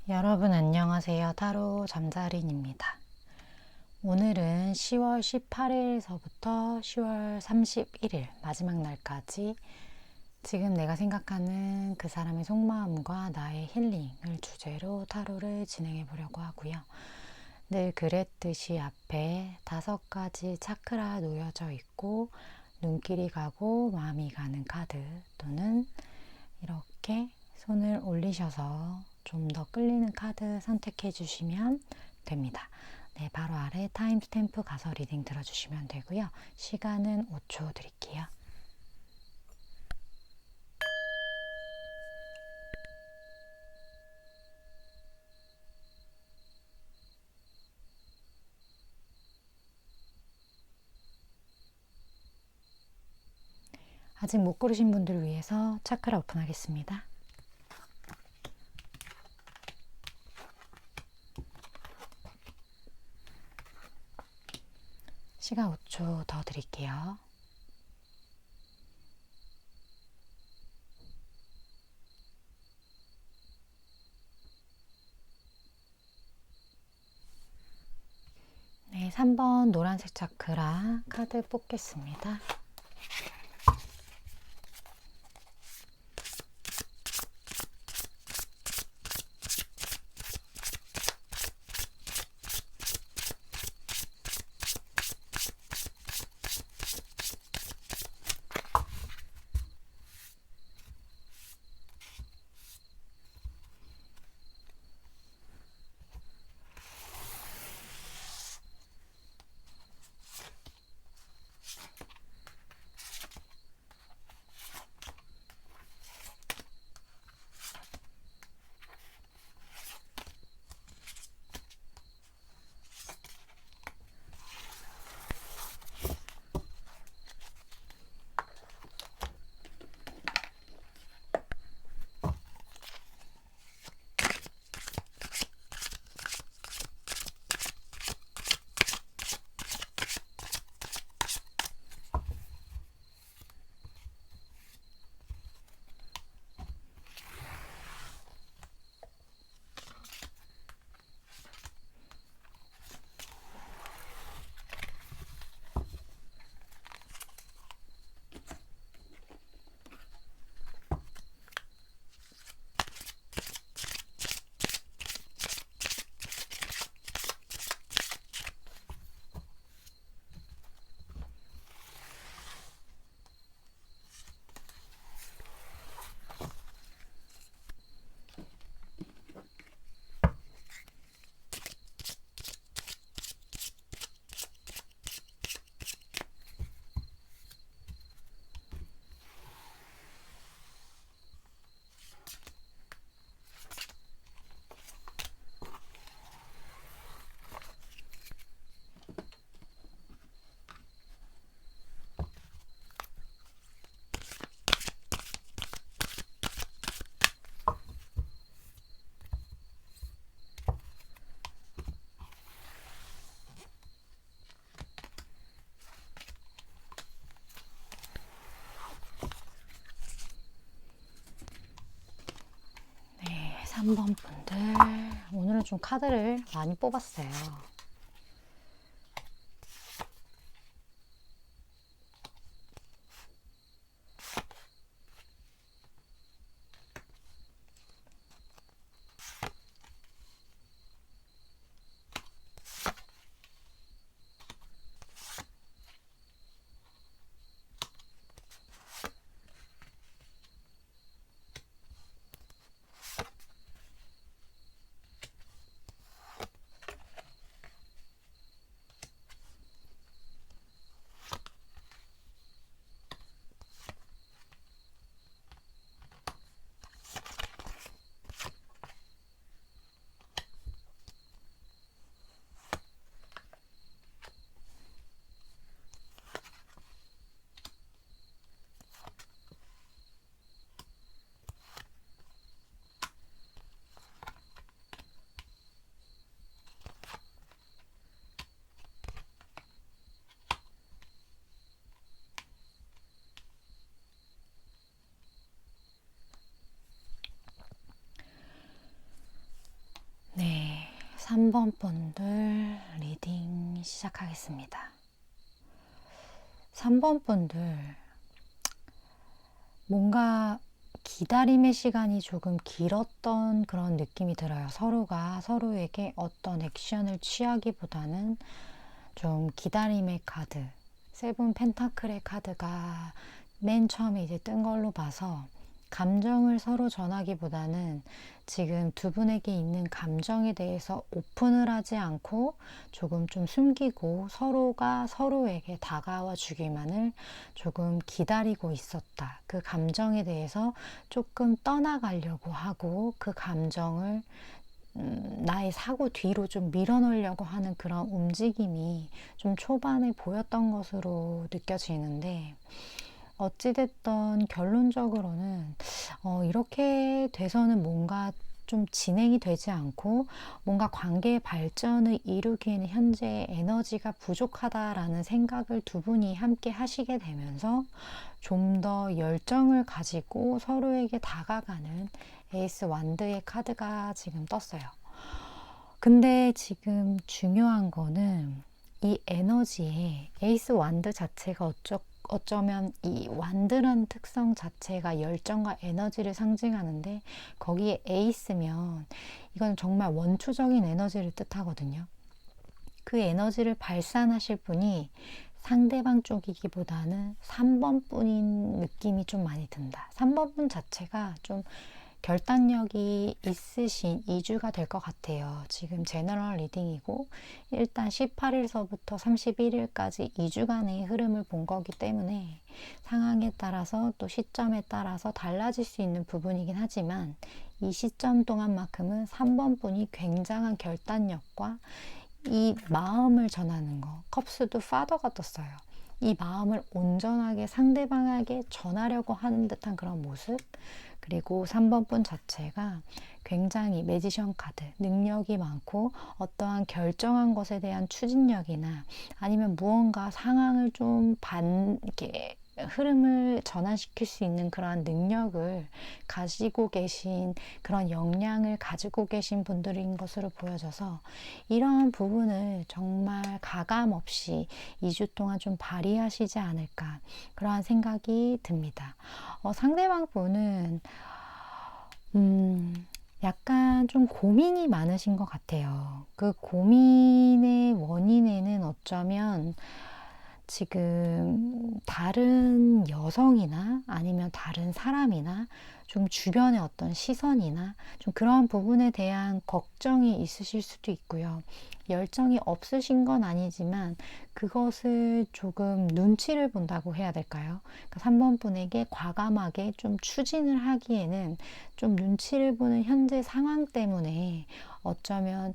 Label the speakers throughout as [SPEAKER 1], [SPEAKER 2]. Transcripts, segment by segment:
[SPEAKER 1] 여러분 안녕하세요. 타로 잠자린입니다. 오늘은 10월 18일서부터 10월 31일 마지막 날까지 지금 내가 생각하는 그 사람의 속마음과 나의 힐링을 주제로 타로를 진행해 보려고 하고요. 늘 그랬듯이 앞에 5가지 차크라 놓여져 있고 눈길이 가고 마음이 가는 카드 또는 이렇게 손을 올리셔서 좀 더 끌리는 카드 선택해 주시면 됩니다. 네, 바로 아래 타임스탬프 가서 리딩 들어주시면 되고요. 시간은 5초 드릴게요. 아직 못 고르신 분들을 위해서 차크라 오픈하겠습니다. 시간 5초 더 드릴게요. 네, 3번 노란색 차크라 카드 뽑겠습니다. 네, 3번 분들 오늘은 좀 카드를 많이 뽑았어요. 3번 분들 리딩 시작하겠습니다. 3번 분들, 뭔가 기다림의 시간이 조금 길었던 그런 느낌이 들어요. 서로가 서로에게 어떤 액션을 취하기보다는 좀 기다림의 카드, 세븐 펜타클의 카드가 맨 처음에 이제 뜬 걸로 봐서 감정을 서로 전하기보다는 지금 두 분에게 있는 감정에 대해서 오픈을 하지 않고 조금 좀 숨기고 서로가 서로에게 다가와 주기만을 조금 기다리고 있었다. 그 감정에 대해서 조금 떠나가려고 하고 그 감정을 나의 사고 뒤로 좀 밀어넣으려고 하는 그런 움직임이 좀 초반에 보였던 것으로 느껴지는데, 어찌됐던 결론적으로는 이렇게 돼서는 뭔가 좀 진행이 되지 않고 뭔가 관계의 발전을 이루기에는 현재 에너지가 부족하다라는 생각을 두 분이 함께 하시게 되면서 좀 더 열정을 가지고 서로에게 다가가는 에이스 완드의 카드가 지금 떴어요. 근데 지금 중요한 거는 이 에너지에 에이스 완드 자체가 어쩌면 이 완드라는 특성 자체가 열정과 에너지를 상징하는데, 거기에 에이스면 이건 정말 원초적인 에너지를 뜻하거든요. 그 에너지를 발산하실 분이 상대방 쪽이기보다는 3번 분인 느낌이 좀 많이 든다. 3번 분 자체가 좀 결단력이 있으신 2주가 될 것 같아요. 지금 제너럴 리딩이고 일단 18일서부터 31일까지 2주간의 흐름을 본 거기 때문에 상황에 따라서 또 시점에 따라서 달라질 수 있는 부분이긴 하지만, 이 시점 동안만큼은 3번 분이 굉장한 결단력과 이 마음을 전하는 거, 컵스도 파더가 떴어요. 이 마음을 온전하게 상대방에게 전하려고 하는 듯한 그런 모습, 그리고 3번 분 자체가 굉장히 매지션 카드, 능력이 많고 어떠한 결정한 것에 대한 추진력이나 아니면 무언가 상황을 좀 이렇게 흐름을 전환시킬 수 있는 그러한 능력을 가지고 계신, 그런 역량을 가지고 계신 분들인 것으로 보여져서 이러한 부분을 정말 가감 없이 2주 동안 좀 발휘하시지 않을까, 그러한 생각이 듭니다. 상대방 분은 약간 좀 고민이 많으신 것 같아요. 그 고민의 원인에는 어쩌면 지금 다른 여성이나 아니면 다른 사람이나 좀 주변의 어떤 시선이나 좀 그러한 부분에 대한 걱정이 있으실 수도 있고요. 열정이 없으신 건 아니지만 그것을 조금 눈치를 본다고 해야 될까요? 그러니까 3번 분에게 과감하게 좀 추진을 하기에는 좀 눈치를 보는 현재 상황 때문에 어쩌면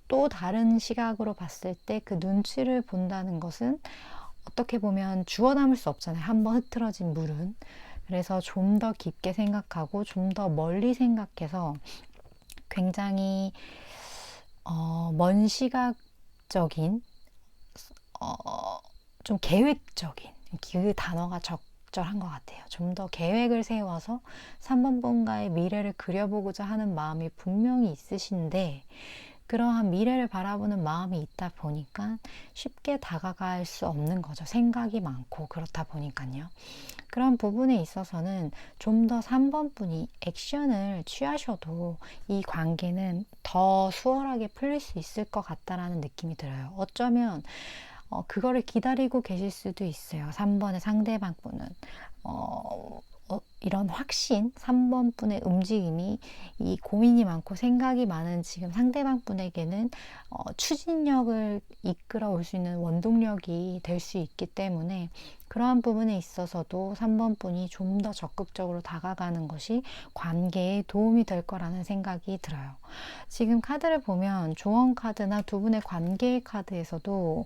[SPEAKER 1] 또 다른 시각으로 봤을 때 그 눈치를 본다는 것은 어떻게 보면 주워 담을 수 없잖아요. 한번 흐트러진 물은. 그래서 좀 더 깊게 생각하고 좀 더 멀리 생각해서 굉장히 먼 시각적인, 좀 계획적인, 그 단어가 적절한 것 같아요. 좀 더 계획을 세워서 3번 분과의 미래를 그려보고자 하는 마음이 분명히 있으신데, 그러한 미래를 바라보는 마음이 있다 보니까 쉽게 다가갈 수 없는 거죠. 생각이 많고 그렇다 보니까요. 그런 부분에 있어서는 좀 더 3번 분이 액션을 취하셔도 이 관계는 더 수월하게 풀릴 수 있을 것 같다라는 느낌이 들어요. 어쩌면 그거를 기다리고 계실 수도 있어요. 3번의 상대방 분은 이런 확신, 3번 분의 움직임이, 이 고민이 많고 생각이 많은 지금 상대방 분에게는 추진력을 이끌어 올 수 있는 원동력이 될 수 있기 때문에, 그러한 부분에 있어서도 3번 분이 좀 더 적극적으로 다가가는 것이 관계에 도움이 될 거라는 생각이 들어요. 지금 카드를 보면 조언 카드나 두 분의 관계의 카드에서도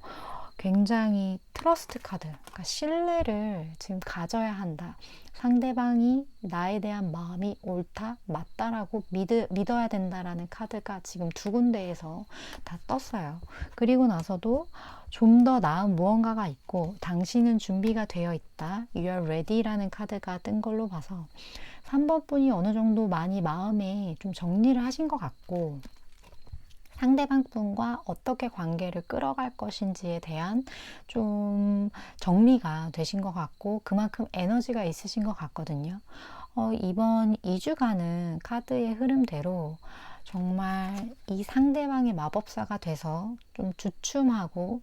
[SPEAKER 1] 굉장히 트러스트 카드, 그러니까 신뢰를 지금 가져야 한다. 상대방이 나에 대한 마음이 옳다, 맞다라고 믿어야 된다라는 카드가 지금 두 군데에서 다 떴어요. 그리고 나서도 좀 더 나은 무언가가 있고 당신은 준비가 되어 있다, You are ready라는 카드가 뜬 걸로 봐서 3번 분이 어느 정도 많이 마음에 좀 정리를 하신 것 같고, 상대방 분과 어떻게 관계를 끌어갈 것인지에 대한 좀 정리가 되신 것 같고 그만큼 에너지가 있으신 것 같거든요. 이번 2주간은 카드의 흐름대로 정말 이 상대방의 마법사가 돼서 좀 주춤하고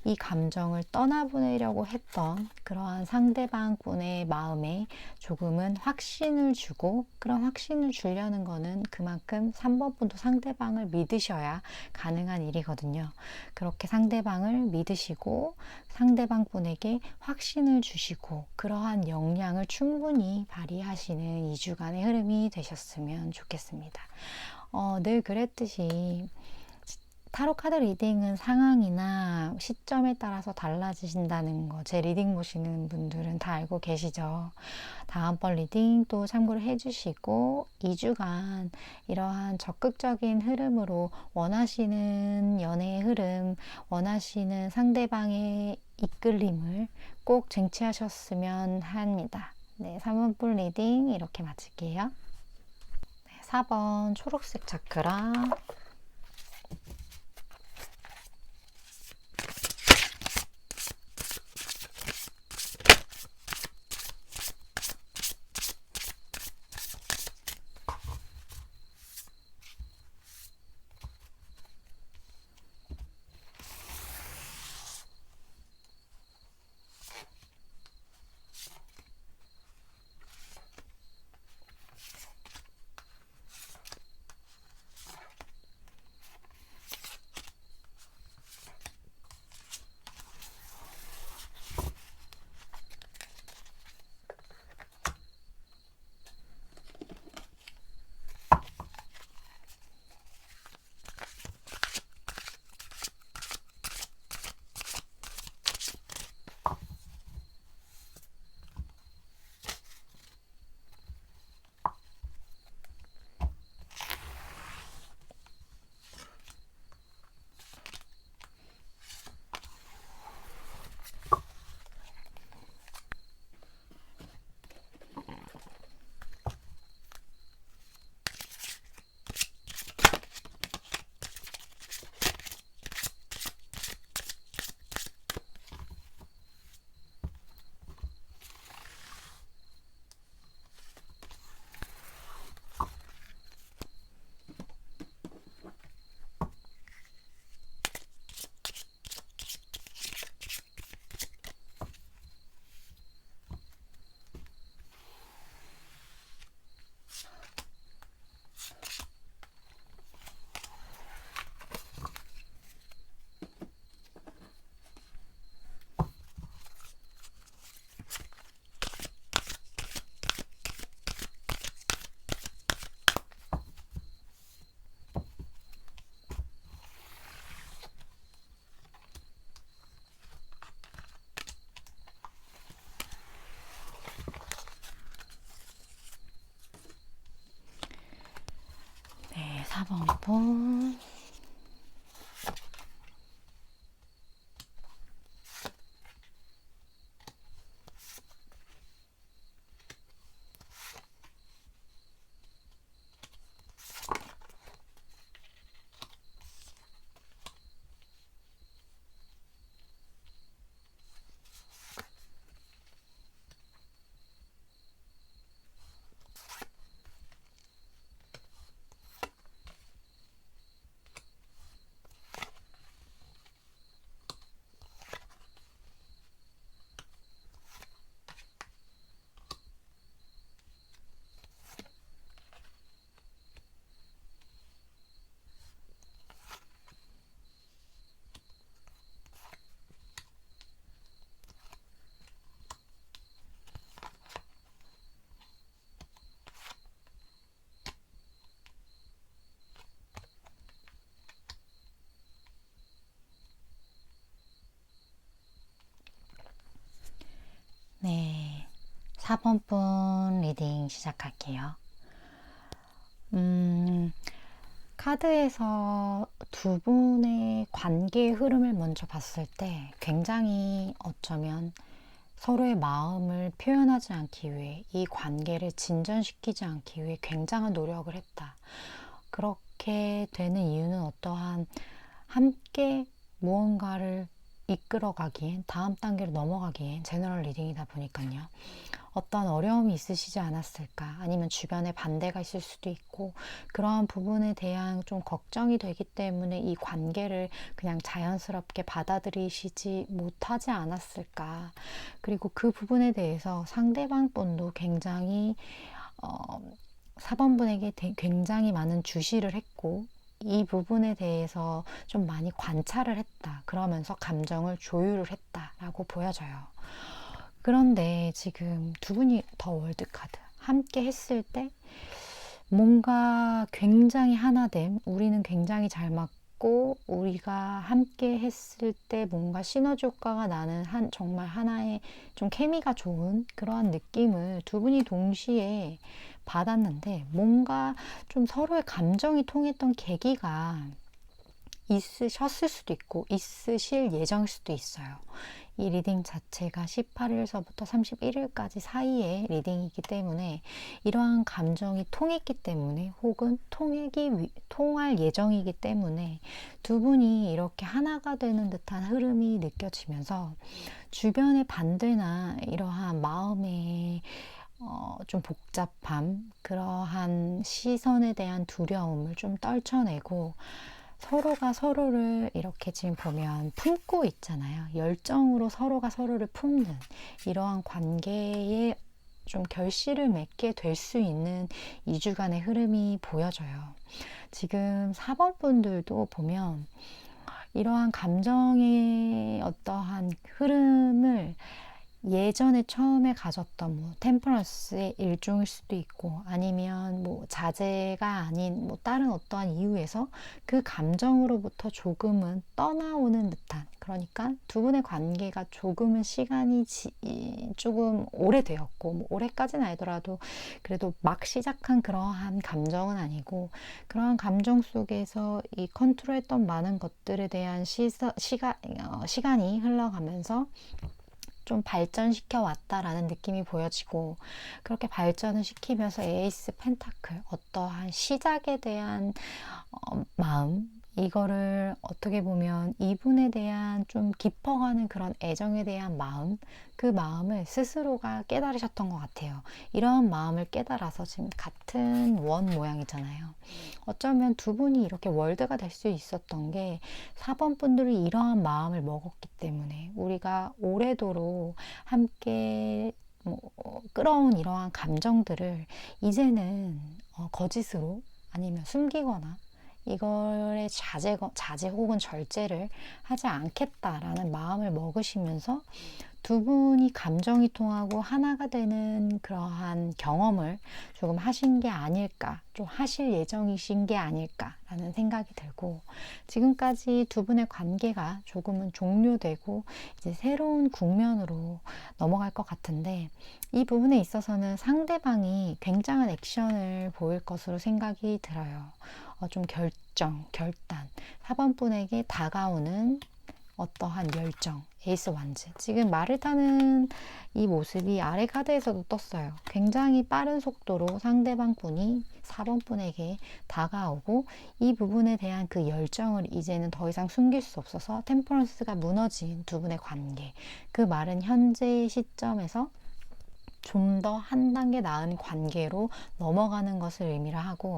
[SPEAKER 1] 이 감정을 떠나보내려고 했던 그러한 상대방 분의 마음에 조금은 확신을 주고, 그런 확신을 주려는 거는 그만큼 3번 분도 상대방을 믿으셔야 가능한 일이거든요. 그렇게 상대방을 믿으시고 상대방 분에게 확신을 주시고 그러한 역량을 충분히 발휘하시는 2주간의 흐름이 되셨으면 좋겠습니다. 늘 그랬듯이 타로 카드 리딩은 상황이나 시점에 따라서 달라지신다는 거, 제 리딩 보시는 분들은 다 알고 계시죠. 다음번 리딩 또 참고를 해주시고 2주간 이러한 적극적인 흐름으로 원하시는 연애의 흐름, 원하시는 상대방의 이끌림을 꼭 쟁취하셨으면 합니다. 네, 3번분 리딩 이렇게 마칠게요. 네, 4번 초록색 차크라, 네, 4번 분. 네, 4번 분 리딩 시작할게요. 카드에서 두 분의 관계의 흐름을 먼저 봤을 때 굉장히 어쩌면 서로의 마음을 표현하지 않기 위해, 이 관계를 진전시키지 않기 위해 굉장한 노력을 했다. 이렇게 되는 이유는 어떠한 함께 무언가를 이끌어가기엔, 다음 단계로 넘어가기엔 제너럴 리딩이다 보니까요. 어떤 어려움이 있으시지 않았을까, 아니면 주변에 반대가 있을 수도 있고 그러한 부분에 대한 좀 걱정이 되기 때문에 이 관계를 그냥 자연스럽게 받아들이시지 못하지 않았을까. 그리고 그 부분에 대해서 상대방 분도 굉장히 4번분에게 굉장히 많은 주시를 했고 이 부분에 대해서 좀 많이 관찰을 했다. 그러면서 감정을 조율을 했다라고 보여져요. 그런데 지금 두 분이 더 월드카드 함께 했을 때 뭔가 굉장히 하나됨, 우리는 굉장히 잘 맞고 우리가 함께 했을 때 뭔가 시너지 효과가 나는 정말 하나의 좀 케미가 좋은 그러한 느낌을 두 분이 동시에 받았는데, 뭔가 좀 서로의 감정이 통했던 계기가 있으셨을 수도 있고 있으실 예정일 수도 있어요. 이 리딩 자체가 18일서부터 31일까지 사이의 리딩이기 때문에 이러한 감정이 통했기 때문에, 혹은 통할 예정이기 때문에 두 분이 이렇게 하나가 되는 듯한 흐름이 느껴지면서 주변의 반대나 이러한 마음의 좀 복잡함, 그러한 시선에 대한 두려움을 좀 떨쳐내고 서로가 서로를 이렇게 지금 보면 품고 있잖아요. 열정으로 서로가 서로를 품는 이러한 관계에 좀 결실을 맺게 될 수 있는 2주간의 흐름이 보여져요. 지금 4번 분들도 보면 이러한 감정의 어떠한 흐름을 예전에 처음에 가졌던 뭐 템퍼런스의 일종일 수도 있고, 아니면 뭐 자제가 아닌 뭐 다른 어떠한 이유에서 그 감정으로부터 조금은 떠나오는 듯한, 그러니까 두 분의 관계가 조금은 시간이 조금 오래되었고, 뭐 올해까지는 아니더라도 그래도 막 시작한 그러한 감정은 아니고, 그러한 감정 속에서 이 컨트롤했던 많은 것들에 대한 시간이 흘러가면서 좀 발전시켜 왔다라는 느낌이 보여지고, 그렇게 발전을 시키면서 에이스 펜타클, 어떠한 시작에 대한 마음, 이거를 어떻게 보면 이분에 대한 좀 깊어가는 그런 애정에 대한 마음, 그 마음을 스스로가 깨달으셨던 것 같아요. 이러한 마음을 깨달아서 지금 같은 원 모양이잖아요. 어쩌면 두 분이 이렇게 월드가 될 수 있었던 게 4번 분들이 이러한 마음을 먹었기 때문에, 우리가 오래도록 함께 끌어온 이러한 감정들을 이제는 거짓으로 아니면 숨기거나 이거에 자제 혹은 절제를 하지 않겠다라는 마음을 먹으시면서 두 분이 감정이 통하고 하나가 되는 그러한 경험을 조금 하신 게 아닐까, 좀 하실 예정이신 게 아닐까라는 생각이 들고, 지금까지 두 분의 관계가 조금은 종료되고 이제 새로운 국면으로 넘어갈 것 같은데, 이 부분에 있어서는 상대방이 굉장한 액션을 보일 것으로 생각이 들어요. 좀 결단, 4번 분에게 다가오는 어떠한 열정, 에이스 완즈. 지금 말을 타는 이 모습이 아래 카드에서도 떴어요. 굉장히 빠른 속도로 상대방 분이 4번 분에게 다가오고, 이 부분에 대한 그 열정을 이제는 더 이상 숨길 수 없어서 템퍼런스가 무너진 두 분의 관계. 그 말은 현재 시점에서 좀 더 한 단계 나은 관계로 넘어가는 것을 의미를 하고,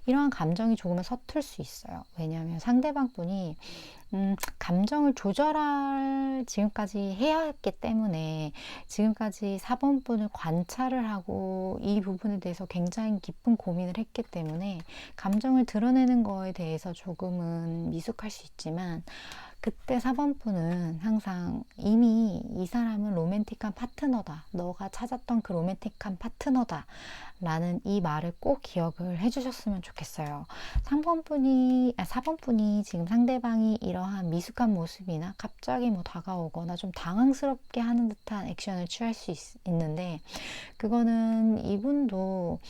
[SPEAKER 1] 이러한 감정이 조금은 서툴 수 있어요. 왜냐하면 상대방 분이 감정을 조절할 지금까지 해야 했기 때문에, 지금까지 4번 분을 관찰을 하고 이 부분에 대해서 굉장히 깊은 고민을 했기 때문에 감정을 드러내는 거에 대해서 조금은 미숙할 수 있지만, 그때 4번 분은 항상 이미 이 사람은 로맨틱한 파트너다, 너가 찾았던 그 로맨틱한 파트너다 라는 이 말을 꼭 기억을 해주셨으면 좋겠어요. 4번 분이 지금 상대방이 이러한 미숙한 모습이나 갑자기 뭐 다가오거나 좀 당황스럽게 하는 듯한 액션을 취할 수 있는데, 그거는 이분도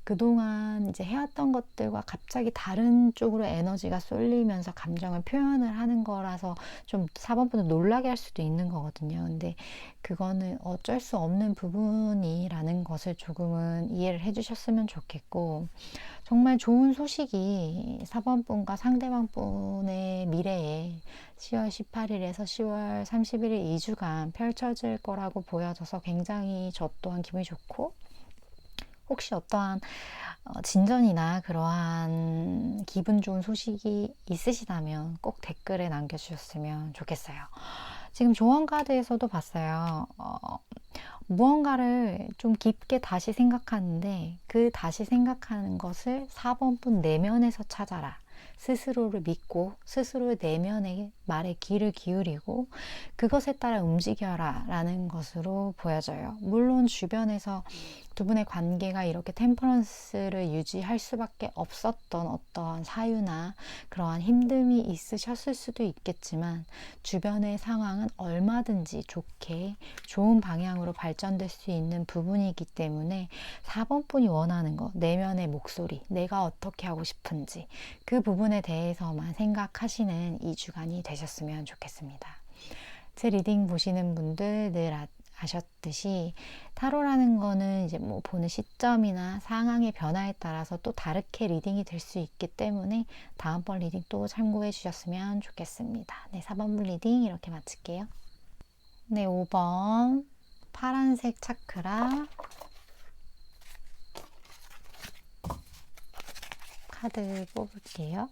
[SPEAKER 1] 그동안 이제 해왔던 것들과 갑자기 다른 쪽으로 에너지가 쏠리면서 감정을 표현을 하는 거라서 좀 4번분은 놀라게 할 수도 있는 거거든요. 근데 그거는 어쩔 수 없는 부분이라는 것을 조금은 이해를 해주셨으면 좋겠고, 정말 좋은 소식이 4번분과 상대방분의 미래에 10월 18일에서 10월 31일 2주간 펼쳐질 거라고 보여져서 굉장히 저 또한 기분이 좋고, 혹시 어떠한 진전이나 그러한 기분 좋은 소식이 있으시다면 꼭 댓글에 남겨주셨으면 좋겠어요. 지금 조언 카드에서도 봤어요. 무언가를 좀 깊게 다시 생각하는데 그 다시 생각하는 것을 4번분 내면에서 찾아라. 스스로를 믿고 스스로의 내면의 말에 귀를 기울이고 그것에 따라 움직여라 라는 것으로 보여져요. 물론 주변에서 두 분의 관계가 이렇게 템퍼런스를 유지할 수밖에 없었던 어떠한 사유나 그러한 힘듦이 있으셨을 수도 있겠지만 주변의 상황은 얼마든지 좋게 좋은 방향으로 발전될 수 있는 부분이기 때문에 4번 분이 원하는 것, 내면의 목소리, 내가 어떻게 하고 싶은지 그 부분에 대해서만 생각하시는 2주간이 되셨으면 좋겠습니다. 제 리딩 보시는 분들 늘 아셨듯이 타로라는 거는 이제 뭐 보는 시점이나 상황의 변화에 따라서 또 다르게 리딩이 될 수 있기 때문에 다음번 리딩 또 참고해 주셨으면 좋겠습니다. 네, 4번분 리딩 이렇게 마칠게요. 네, 5번 파란색 차크라 카드 뽑을게요.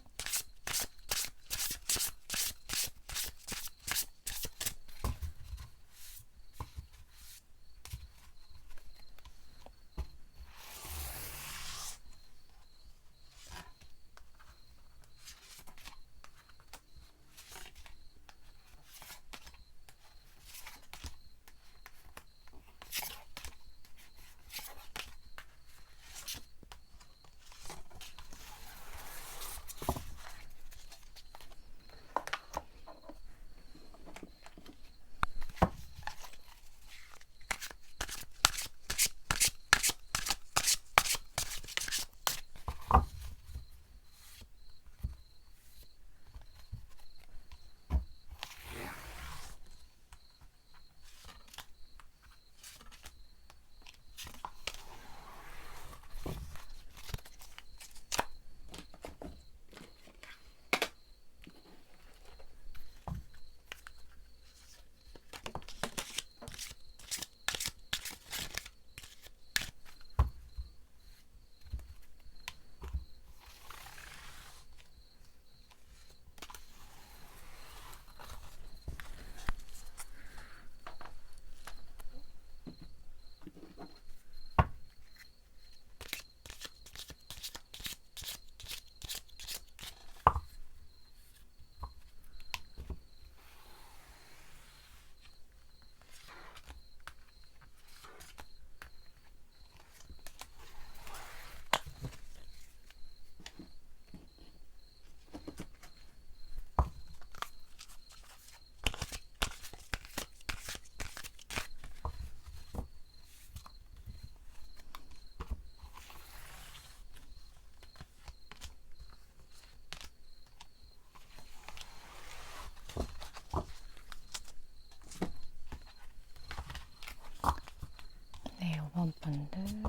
[SPEAKER 1] 네, 5번 분들.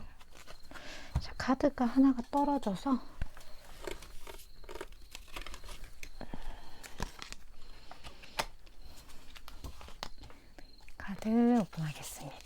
[SPEAKER 1] 자, 카드가 하나가 떨어져서 카드 오픈하겠습니다.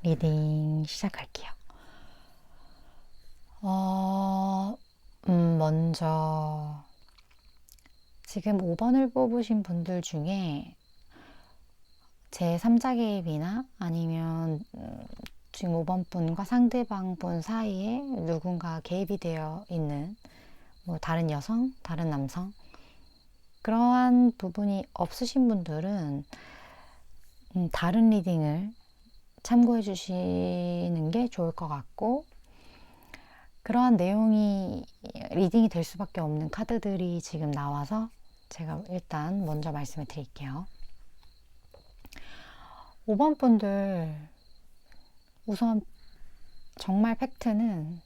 [SPEAKER 1] 리딩 시작할게요. 먼저 지금 5번을 뽑으신 분들 중에 제 3자 개입이나 아니면 지금 5번 분과 상대방 분 사이에 누군가 개입이 되어 있는 뭐 다른 여성, 다른 남성 그러한 부분이 없으신 분들은 다른 리딩을 참고해 주시는 게 좋을 것 같고, 그러한 내용이 리딩이 될 수밖에 없는 카드들이 지금 나와서 제가 일단 먼저 말씀을 드릴게요. 5번 분들, 우선 정말 팩트는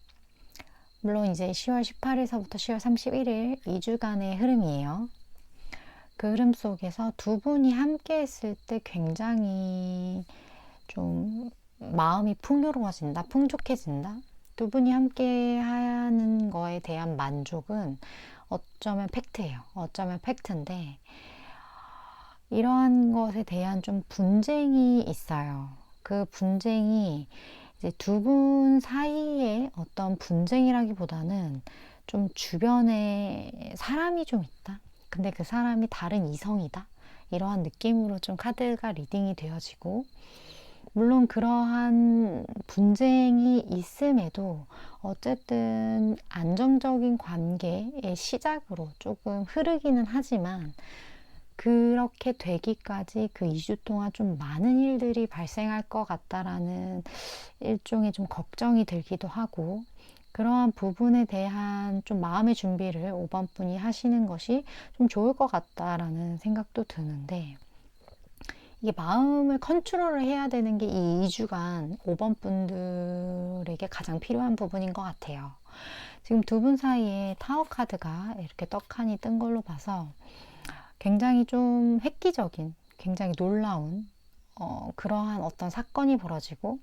[SPEAKER 1] 물론 이제 10월 18일서부터 10월 31일 2주간의 흐름이에요. 그 흐름 속에서 두 분이 함께 했을 때 굉장히 좀 마음이 풍요로워진다, 풍족해진다. 두 분이 함께 하는 거에 대한 만족은 어쩌면 팩트예요. 어쩌면 팩트인데 이러한 것에 대한 좀 분쟁이 있어요. 그 분쟁이 이제 두 분 사이에 어떤 분쟁이라기보다는 좀 주변에 사람이 좀 있다. 근데 그 사람이 다른 이성이다. 이러한 느낌으로 좀 카드가 리딩이 되어지고, 물론 그러한 분쟁이 있음에도 어쨌든 안정적인 관계의 시작으로 조금 흐르기는 하지만, 그렇게 되기까지 그 2주 동안 좀 많은 일들이 발생할 것 같다라는 일종의 좀 걱정이 들기도 하고, 그러한 부분에 대한 좀 마음의 준비를 5번 분이 하시는 것이 좀 좋을 것 같다라는 생각도 드는데, 이게 마음을 컨트롤을 해야 되는 게 이 2주간 5번 분들에게 가장 필요한 부분인 것 같아요. 지금 두 분 사이에 타워 카드가 이렇게 떡하니 뜬 걸로 봐서 굉장히 좀 획기적인, 굉장히 놀라운 그러한 어떤 사건이 벌어지고,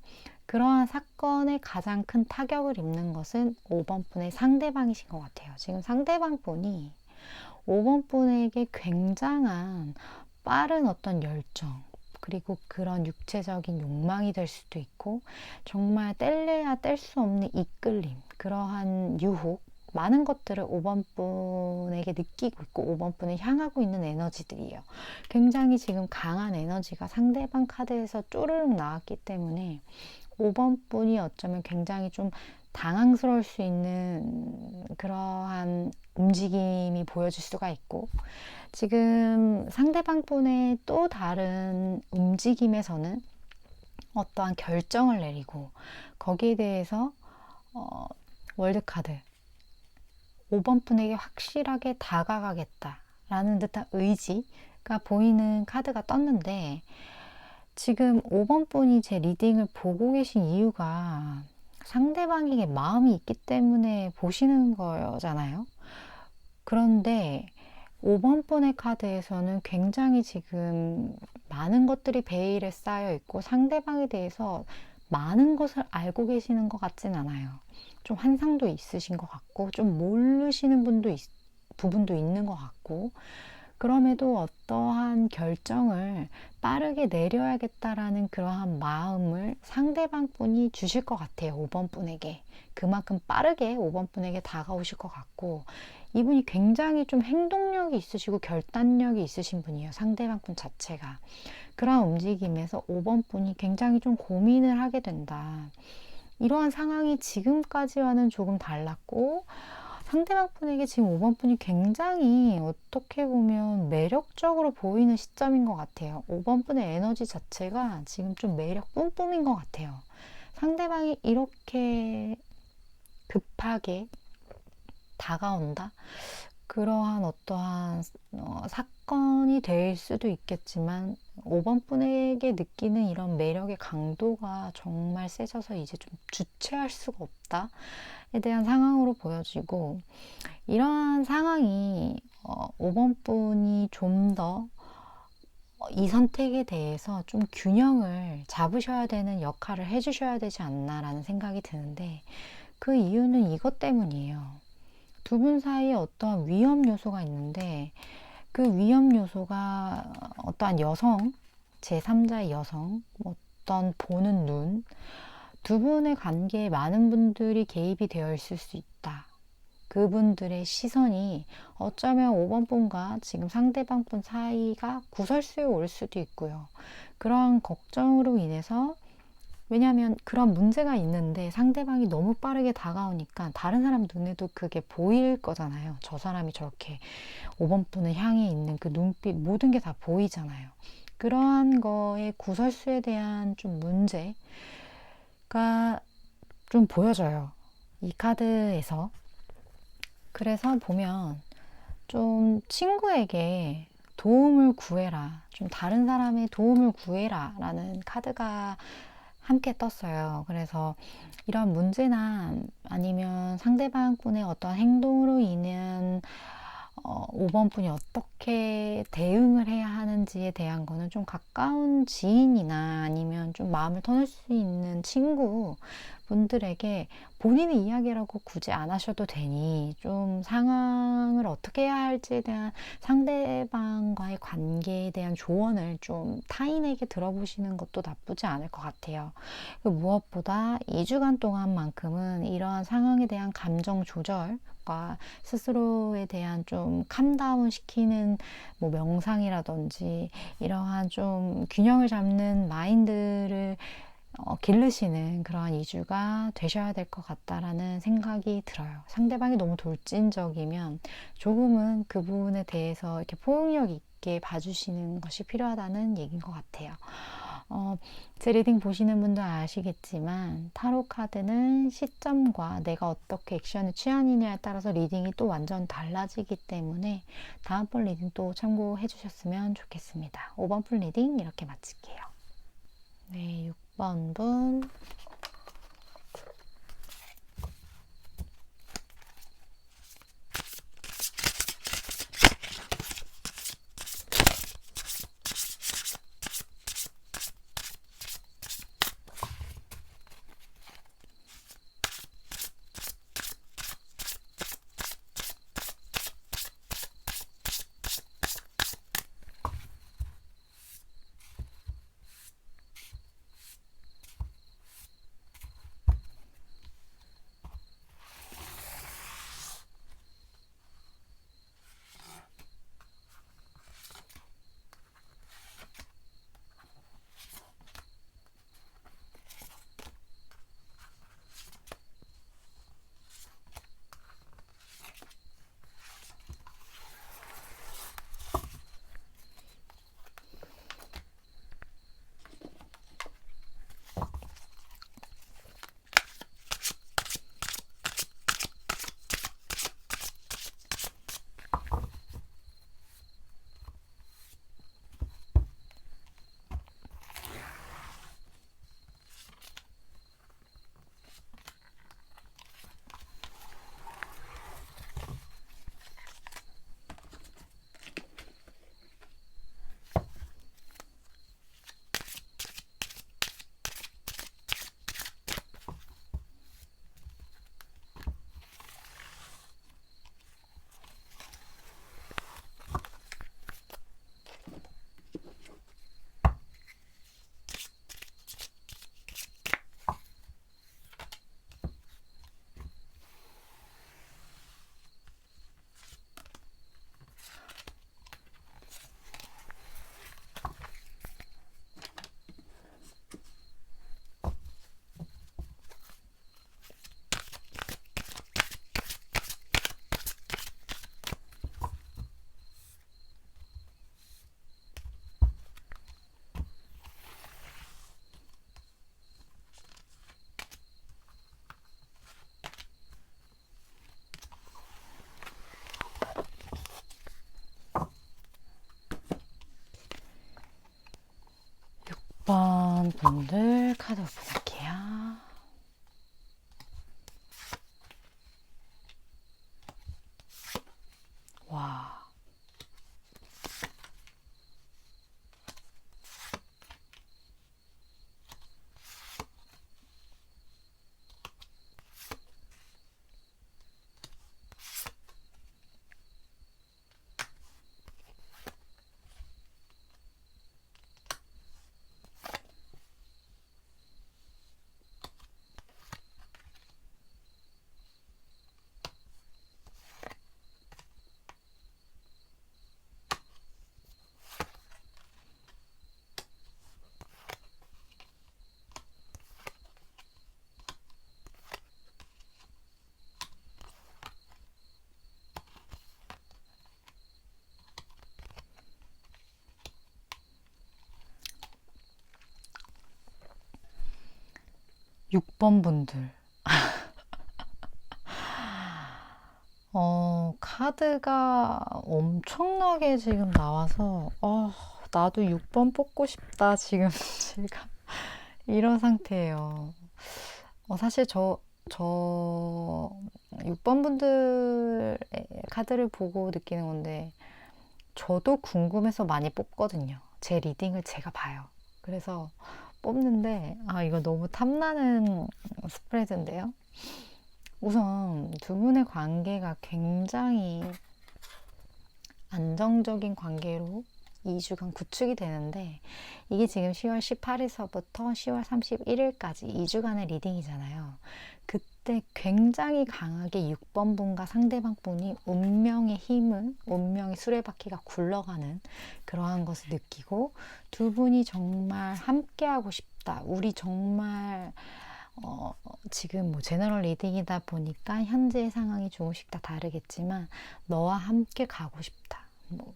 [SPEAKER 1] 그러한 사건에 가장 큰 타격을 입는 것은 5번 분의 상대방이신 것 같아요. 지금 상대방 분이 5번 분에게 굉장한 빠른 어떤 열정, 그리고 그런 육체적인 욕망이 될 수도 있고, 정말 뗄래야 뗄 수 없는 이끌림, 그러한 유혹, 많은 것들을 5번 분에게 느끼고 있고 5번 분을 향하고 있는 에너지들이에요. 굉장히 지금 강한 에너지가 상대방 카드에서 쪼르륵 나왔기 때문에 5번 분이 어쩌면 굉장히 좀 당황스러울 수 있는 그러한 움직임이 보여질 수가 있고, 지금 상대방 분의 또 다른 움직임에서는 어떠한 결정을 내리고 거기에 대해서 월드카드 5번 분에게 확실하게 다가가겠다라는 듯한 의지가 보이는 카드가 떴는데, 지금 5번 분이 제 리딩을 보고 계신 이유가 상대방에게 마음이 있기 때문에 보시는 거잖아요. 그런데 5번 분의 카드에서는 굉장히 지금 많은 것들이 베일에 쌓여 있고 상대방에 대해서 많은 것을 알고 계시는 것 같진 않아요. 좀 환상도 있으신 것 같고 좀 모르시는 부분도 있는 것 같고, 그럼에도 어떠한 결정을 빠르게 내려야겠다라는 그러한 마음을 상대방 분이 주실 것 같아요. 5번 분에게 그만큼 빠르게 5번 분에게 다가오실 것 같고, 이분이 굉장히 좀 행동력이 있으시고 결단력이 있으신 분이에요. 상대방 분 자체가. 그러한 움직임에서 5번 분이 굉장히 좀 고민을 하게 된다. 이러한 상황이 지금까지와는 조금 달랐고, 상대방 분에게 지금 5번 분이 굉장히 어떻게 보면 매력적으로 보이는 시점인 것 같아요. 5번 분의 에너지 자체가 지금 좀 매력 뿜뿜인 것 같아요. 상대방이 이렇게 급하게 다가온다? 그러한 어떠한 사건이 될 수도 있겠지만 5번 분에게 느끼는 이런 매력의 강도가 정말 세져서 이제 좀 주체할 수가 없다에 대한 상황으로 보여지고, 이러한 상황이 5번 분이 좀 더 이 선택에 대해서 좀 균형을 잡으셔야 되는 역할을 해주셔야 되지 않나라는 생각이 드는데, 그 이유는 이것 때문이에요. 두 분 사이에 어떠한 위험 요소가 있는데, 그 위험 요소가 어떠한 여성, 제3자의 여성, 뭐 어떤 보는 눈, 두 분의 관계에 많은 분들이 개입이 되어 있을 수 있다. 그분들의 시선이 어쩌면 5번 분과 지금 상대방 분 사이가 구설수에 올 수도 있고요. 그러한 걱정으로 인해서, 왜냐하면 그런 문제가 있는데 상대방이 너무 빠르게 다가오니까 다른 사람 눈에도 그게 보일 거잖아요. 저 사람이 저렇게 5번 분을 향해 있는 그 눈빛, 모든 게 다 보이잖아요. 그러한 거에 구설수에 대한 좀 문제가 좀 보여져요, 이 카드에서. 그래서 보면 좀 친구에게 도움을 구해라, 좀 다른 사람의 도움을 구해라 라는 카드가 함께 떴어요. 그래서 이런 문제나 아니면 상대방 분의 어떤 행동으로 인한 5번 분이 어떻게 대응을 해야 하는지에 대한 거는 좀 가까운 지인이나 아니면 좀 마음을 터널 수 있는 친구 분들에게 본인의 이야기라고 굳이 안 하셔도 되니, 좀 상황을 어떻게 해야 할지에 대한 상대방과의 관계에 대한 조언을 좀 타인에게 들어보시는 것도 나쁘지 않을 것 같아요. 무엇보다 2주간 동안만큼은 이러한 상황에 대한 감정 조절과 스스로에 대한 좀 캄다운 시키는 뭐 명상이라든지 이러한 좀 균형을 잡는 마인드를 기르시는 그러한 2주가 되셔야 될 것 같다라는 생각이 들어요. 상대방이 너무 돌진적이면 조금은 그 부분에 대해서 이렇게 포용력 있게 봐주시는 것이 필요하다는 얘기인 것 같아요. 제 리딩 보시는 분도 아시겠지만 타로 카드는 시점과 내가 어떻게 액션을 취하느냐에 따라서 리딩이 또 완전 달라지기 때문에 다음번 리딩 또 참고해 주셨으면 좋겠습니다. 5번 풀 리딩 이렇게 마칠게요. 네, 6번 분. 번 분들 카드 볼게요. 와. 6번 분들. 카드가 엄청나게 지금 나와서, 나도 6번 뽑고 싶다. 지금 제가 이런 상태예요. 사실 저 6번 분들의 카드를 보고 느끼는 건데, 저도 궁금해서 많이 뽑거든요. 제 리딩을 제가 봐요. 그래서 뽑는데, 이거 너무 탐나는 스프레드인데요. 우선 두 분의 관계가 굉장히 안정적인 관계로 2주간 구축이 되는데, 이게 지금 10월 18일서부터 10월 31일까지 2주간의 리딩이잖아요. 그때 굉장히 강하게 6번 분과 상대방 분이 운명의 힘을, 운명의 수레바퀴가 굴러가는 그러한 것을 느끼고, 두 분이 정말 함께하고 싶다. 우리 정말 지금 뭐 제너럴 리딩이다 보니까 현재의 상황이 조금씩 다 다르겠지만, 너와 함께 가고 싶다. 뭐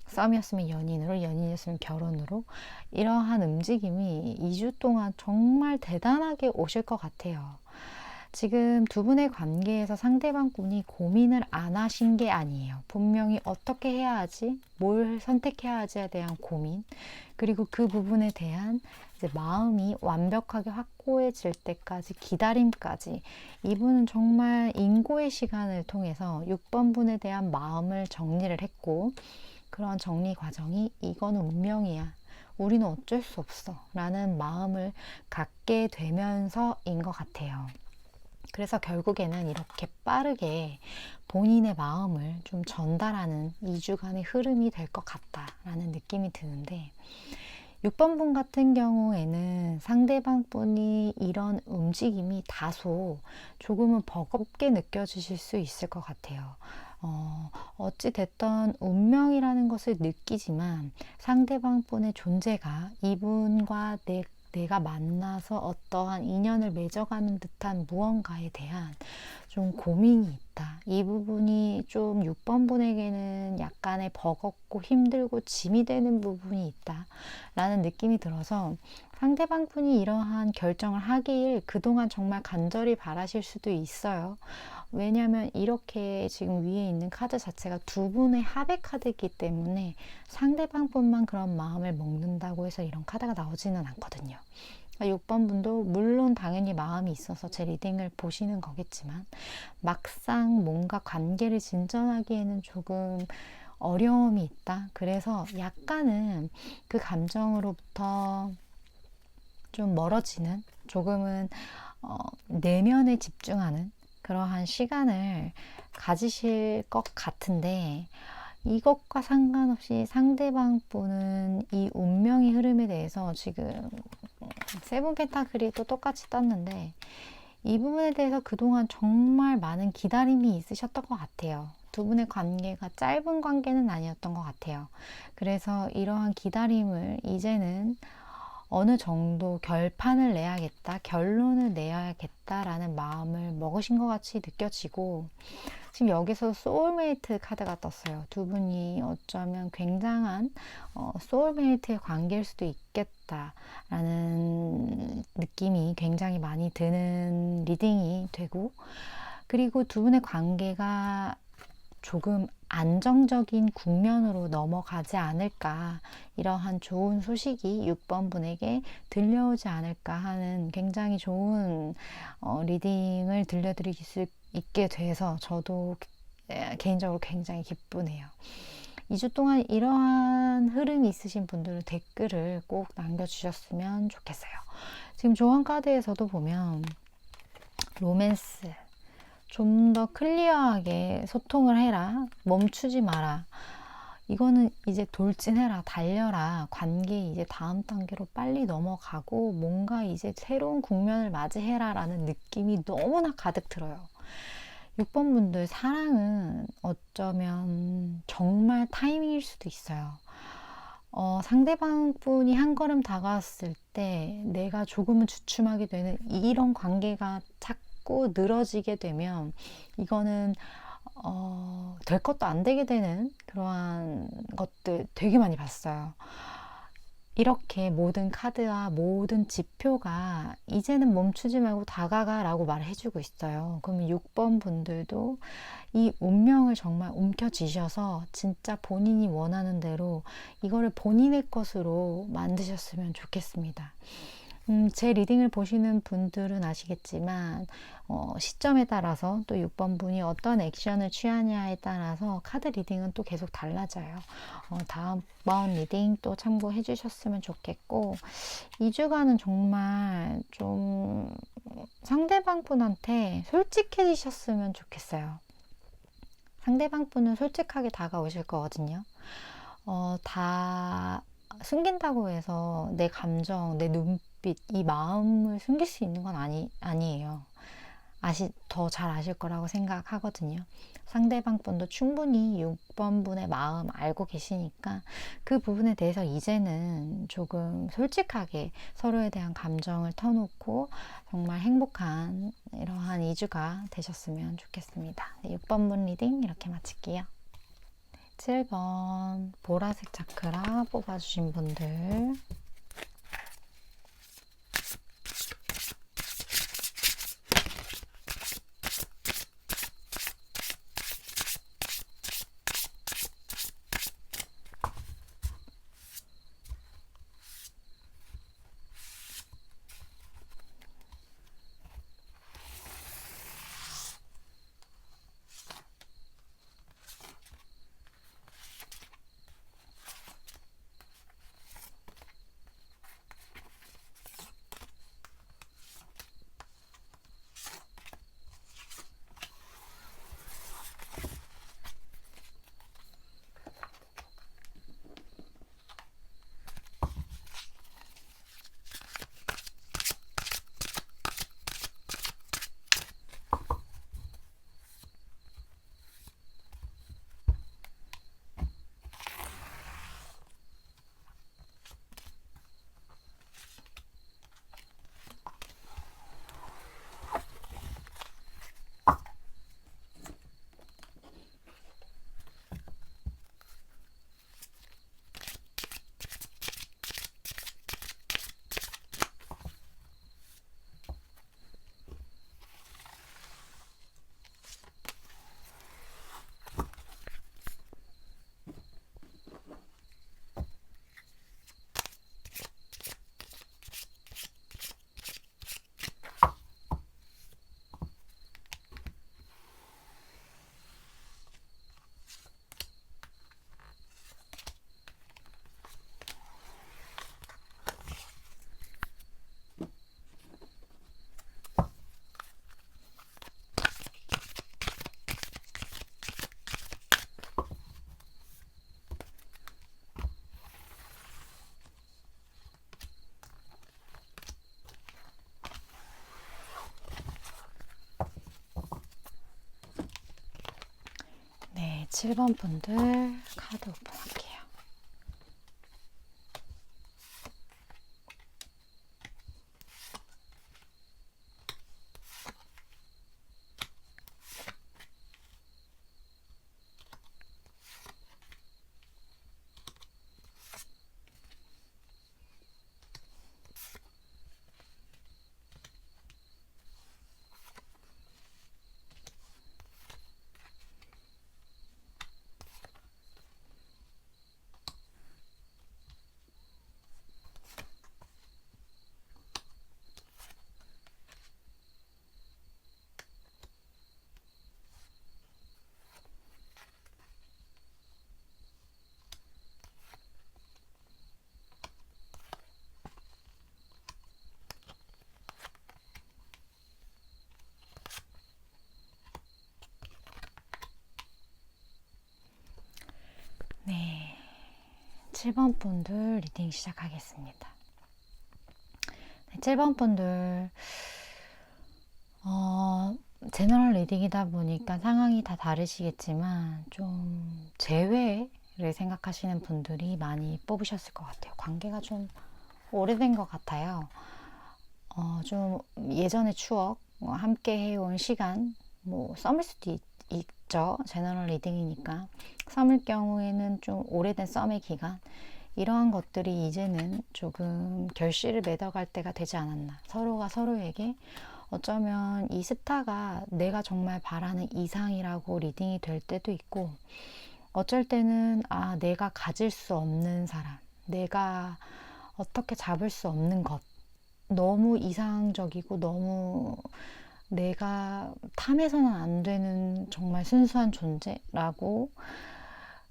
[SPEAKER 1] 썸이었으면 연인으로, 연인이었으면 결혼으로, 이러한 움직임이 2주 동안 정말 대단하게 오실 것 같아요. 지금 두 분의 관계에서 상대방 분이 고민을 안 하신 게 아니에요. 분명히 어떻게 해야 하지? 뭘 선택해야 하지에 대한 고민, 그리고 그 부분에 대한 이제 마음이 완벽하게 확고해질 때까지 기다림까지, 이분은 정말 인고의 시간을 통해서 6번 분에 대한 마음을 정리를 했고, 그런 정리 과정이 이건 운명이야, 우리는 어쩔 수 없어 라는 마음을 갖게 되면서인 것 같아요. 그래서 결국에는 이렇게 빠르게 본인의 마음을 좀 전달하는 2주간의 흐름이 될 것 같다라는 느낌이 드는데, 6번 분 같은 경우에는 상대방 분이 이런 움직임이 다소 조금은 버겁게 느껴지실 수 있을 것 같아요. 어찌 됐던 운명이라는 것을 느끼지만, 상대방 분의 존재가 이분과 내가 만나서 어떠한 인연을 맺어가는 듯한 무언가에 대한 좀 고민이 있다. 이 부분이 좀 6번 분에게는 약간의 버겁고 힘들고 짐이 되는 부분이 있다 라는 느낌이 들어서, 상대방 분이 이러한 결정을 하길 그동안 정말 간절히 바라실 수도 있어요. 왜냐하면 이렇게 지금 위에 있는 카드 자체가 두 분의 합의 카드이기 때문에 상대방 분만 그런 마음을 먹는다고 해서 이런 카드가 나오지는 않거든요. 6번 분도 물론 당연히 마음이 있어서 제 리딩을 보시는 거겠지만, 막상 뭔가 관계를 진전하기에는 조금 어려움이 있다. 그래서 약간은 그 감정으로부터 좀 멀어지는, 조금은 내면에 집중하는 그러한 시간을 가지실 것 같은데, 이것과 상관없이 상대방 분은 이 운명의 흐름에 대해서 지금 세븐 펜타클이 또 똑같이 떴는데, 이 부분에 대해서 그동안 정말 많은 기다림이 있으셨던 것 같아요. 두 분의 관계가 짧은 관계는 아니었던 것 같아요. 그래서 이러한 기다림을 이제는 어느 정도 결판을 내야겠다, 결론을 내야겠다라는 마음을 먹으신 것 같이 느껴지고, 지금 여기서 소울메이트 카드가 떴어요. 두 분이 어쩌면 굉장한 소울메이트의 관계일 수도 있겠다라는 느낌이 굉장히 많이 드는 리딩이 되고, 그리고 두 분의 관계가 조금 안정적인 국면으로 넘어가지 않을까, 이러한 좋은 소식이 6번 분에게 들려오지 않을까 하는 굉장히 좋은 리딩을 들려드릴 수 있게 돼서 저도 개인적으로 굉장히 기쁘네요. 2주 동안 이러한 흐름이 있으신 분들은 댓글을 꼭 남겨주셨으면 좋겠어요. 지금 조언 카드에서도 보면 로맨스, 좀 더 클리어하게 소통을 해라, 멈추지 마라, 이거는 이제 돌진해라, 달려라, 관계 이제 다음 단계로 빨리 넘어가고 뭔가 이제 새로운 국면을 맞이해라 라는 느낌이 너무나 가득 들어요. 6번 분들, 사랑은 어쩌면 정말 타이밍일 수도 있어요. 상대방 분이 한 걸음 다가왔을 때 내가 조금은 주춤하게 되는 이런 관계가 자꾸 늘어지게 되면, 이거는 될 것도 안 되게 되는 그러한 것들 되게 많이 봤어요. 이렇게 모든 카드와 모든 지표가 이제는 멈추지 말고 다가가 라고 말을 해주고 있어요. 그러면 6번 분들도 이 운명을 정말 움켜쥐셔서 진짜 본인이 원하는 대로 이거를 본인의 것으로 만드셨으면 좋겠습니다. 제 리딩을 보시는 분들은 아시겠지만 시점에 따라서 또 6번 분이 어떤 액션을 취하냐에 따라서 카드 리딩은 또 계속 달라져요. 다음번 리딩 또 참고해 주셨으면 좋겠고, 2주간은 정말 좀 상대방 분한테 솔직해지셨으면 좋겠어요. 상대방 분은 솔직하게 다가오실 거거든요. 다 숨긴다고 해서 내 감정, 내 눈빛, 이 마음을 숨길 수 있는 건 아니에요. 더 잘 아실 거라고 생각하거든요. 상대방 분도 충분히 6번 분의 마음 알고 계시니까 그 부분에 대해서 이제는 조금 솔직하게 서로에 대한 감정을 터놓고 정말 행복한 이러한 2주가 되셨으면 좋겠습니다. 네, 6번 분 리딩 이렇게 마칠게요. 7번 보라색 차크라 뽑아주신 분들, 네, 7번 분들 카드 오픈할게요. 네, 7번 분들 리딩 시작하겠습니다. 네, 7번 분들 제너럴 리딩이다 보니까 상황이 다 다르시겠지만 좀 재회를 생각하시는 분들이 많이 뽑으셨을 것 같아요. 관계가 좀 오래된 것 같아요. 좀 예전의 추억, 함께 해온 시간, 썸일 수도 있죠. 제너럴 리딩이니까. 썸일 경우에는 좀 오래된 썸의 기간, 이러한 것들이 이제는 조금 결실을 맺어갈 때가 되지 않았나. 서로가 서로에게 어쩌면 이 스타가 내가 정말 바라는 이상이라고 리딩이 될 때도 있고, 어쩔 때는 내가 가질 수 없는 사람, 내가 어떻게 잡을 수 없는 것, 너무 이상적이고 너무 내가 탐해서는 안 되는 정말 순수한 존재라고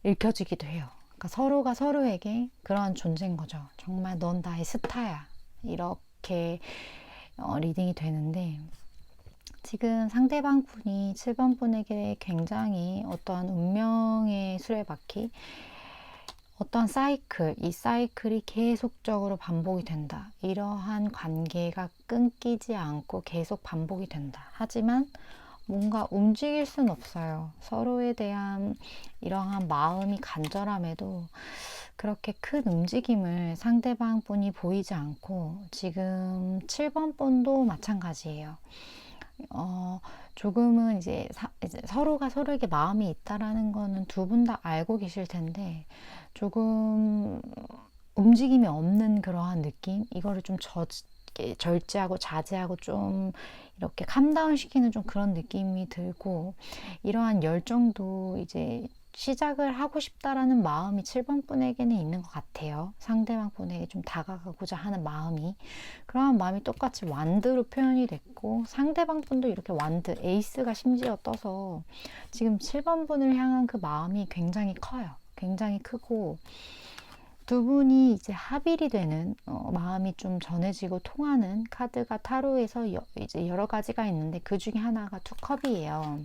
[SPEAKER 1] 읽혀지기도 해요. 그러니까 서로가 서로에게 그러한 존재인 거죠. 정말 넌 나의 스타야. 이렇게 리딩이 되는데, 지금 상대방 분이 7번 분에게 굉장히 어떠한 운명의 수레바퀴, 어떠한 사이클, 이 사이클이 계속적으로 반복이 된다. 이러한 관계가 끊기지 않고 계속 반복이 된다. 하지만 뭔가 움직일 순 없어요. 서로에 대한 이러한 마음이 간절함에도 그렇게 큰 움직임을 상대방 분이 보이지 않고, 지금 7번 분도 마찬가지예요. 조금은 이제 서로가 서로에게 마음이 있다라는 거는 두 분 다 알고 계실 텐데, 조금 움직임이 없는 그러한 느낌, 이거를 좀 절제하고 자제하고 좀 이렇게 캄다운 시키는 좀 그런 느낌이 들고, 이러한 열정도 이제 시작을 하고 싶다라는 마음이 7번 분에게는 있는 것 같아요. 상대방 분에게 좀 다가가고자 하는 마음이. 그러한 마음이 똑같이 완드로 표현이 됐고, 상대방 분도 이렇게 완드, 에이스가 심지어 떠서 지금 7번 분을 향한 그 마음이 굉장히 커요. 굉장히 크고, 두 분이 이제 합일이 되는 마음이 좀 전해지고 통하는 카드가 타로에서 이제 여러 가지가 있는데, 그 중에 하나가 투컵이에요.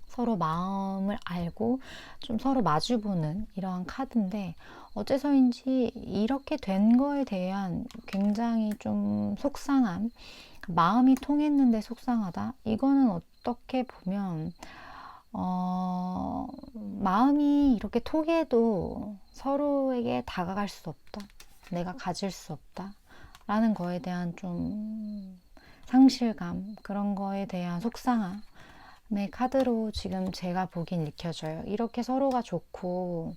[SPEAKER 1] 서로 마음을 알고 좀 서로 마주보는 이러한 카드인데, 어째서인지 이렇게 된 거에 대한 굉장히 좀 속상함, 마음이 통했는데 속상하다. 이거는 어떻게 보면 마음이 이렇게 통해도 서로에게 다가갈 수 없다, 내가 가질 수 없다 라는 거에 대한 좀 상실감, 그런 거에 대한 속상함 카드로 지금 제가 보긴 읽혀져요. 이렇게 서로가 좋고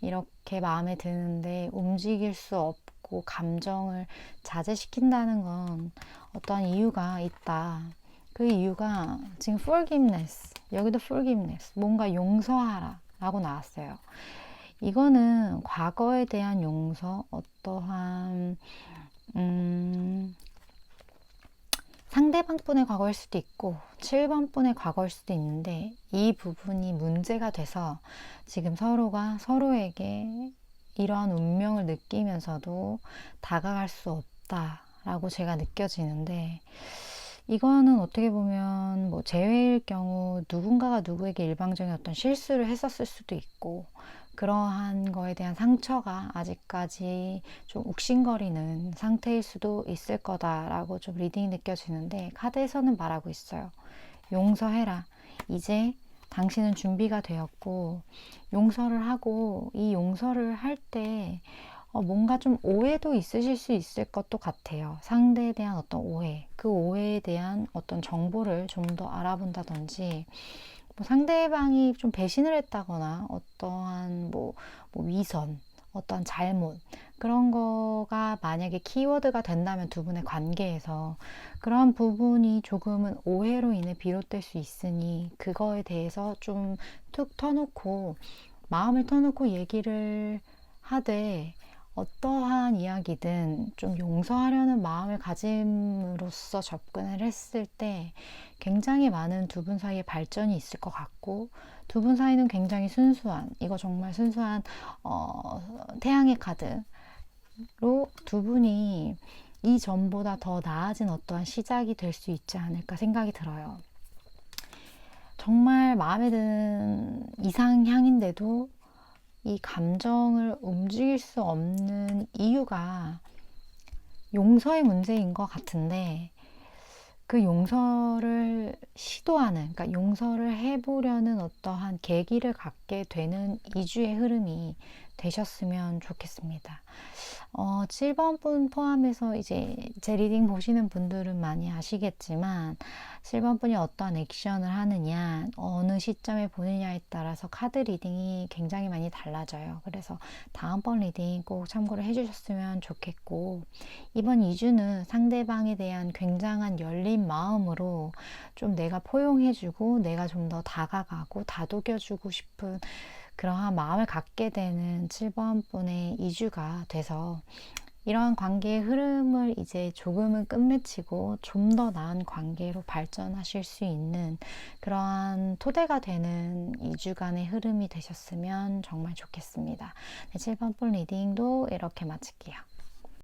[SPEAKER 1] 이렇게 마음에 드는데 움직일 수 없고 감정을 자제시킨다는 건 어떠한 이유가 있다. 그 이유가 지금 forgiveness, 여기도 forgiveness, 뭔가 용서하라 라고 나왔어요. 이거는 과거에 대한 용서, 어떠한 상대방 분의 과거일 수도 있고 7번 분의 과거일 수도 있는데, 이 부분이 문제가 돼서 지금 서로가 서로에게 이러한 운명을 느끼면서도 다가갈 수 없다라고 제가 느껴지는데, 이거는 어떻게 보면 뭐 재회일 경우 누군가가 누구에게 일방적인 어떤 실수를 했었을 수도 있고, 그러한 거에 대한 상처가 아직까지 좀 욱신거리는 상태일 수도 있을 거다라고 좀 리딩이 느껴지는데, 카드에서는 말하고 있어요. 용서해라. 이제 당신은 준비가 되었고, 용서를 하고, 이 용서를 할 때 뭔가 좀 오해도 있으실 수 있을 것도 같아요. 상대에 대한 어떤 오해, 그 오해에 대한 어떤 정보를 좀 더 알아본다든지, 뭐 상대방이 좀 배신을 했다거나 어떠한 위선, 어떠한 잘못, 그런 거가 만약에 키워드가 된다면 두 분의 관계에서 그런 부분이 조금은 오해로 인해 비롯될 수 있으니, 그거에 대해서 좀 툭 터놓고 마음을 터놓고 얘기를 하되, 어떠한 이야기든 좀 용서하려는 마음을 가짐으로써 접근을 했을 때 굉장히 많은 두 분 사이에 발전이 있을 것 같고, 두 분 사이는 굉장히 순수한, 이거 정말 순수한 태양의 카드로 두 분이 이전보다 더 나아진 어떠한 시작이 될 수 있지 않을까 생각이 들어요. 정말 마음에 드는 이상향인데도 이 감정을 움직일 수 없는 이유가 용서의 문제인 것 같은데, 그 용서를 시도하는, 그러니까 용서를 해보려는 어떠한 계기를 갖게 되는 2주의 흐름이 되셨으면 좋겠습니다. 7번 분 포함해서 이제 제 리딩 보시는 분들은 많이 아시겠지만 7번 분이 어떠한 액션을 하느냐, 어느 시점에 보느냐에 따라서 카드 리딩이 굉장히 많이 달라져요. 그래서 다음번 리딩 꼭 참고를 해주셨으면 좋겠고, 이번 2주는 상대방에 대한 굉장한 열린 마음으로 좀 내가 포용해주고 내가 좀 더 다가가고 다독여주고 싶은 그러한 마음을 갖게 되는 7번 분의 2주가 돼서 이러한 관계의 흐름을 이제 조금은 끝맺히고 좀 더 나은 관계로 발전하실 수 있는 그러한 토대가 되는 2주간의 흐름이 되셨으면 정말 좋겠습니다. 네, 7번 분 리딩도 이렇게 마칠게요.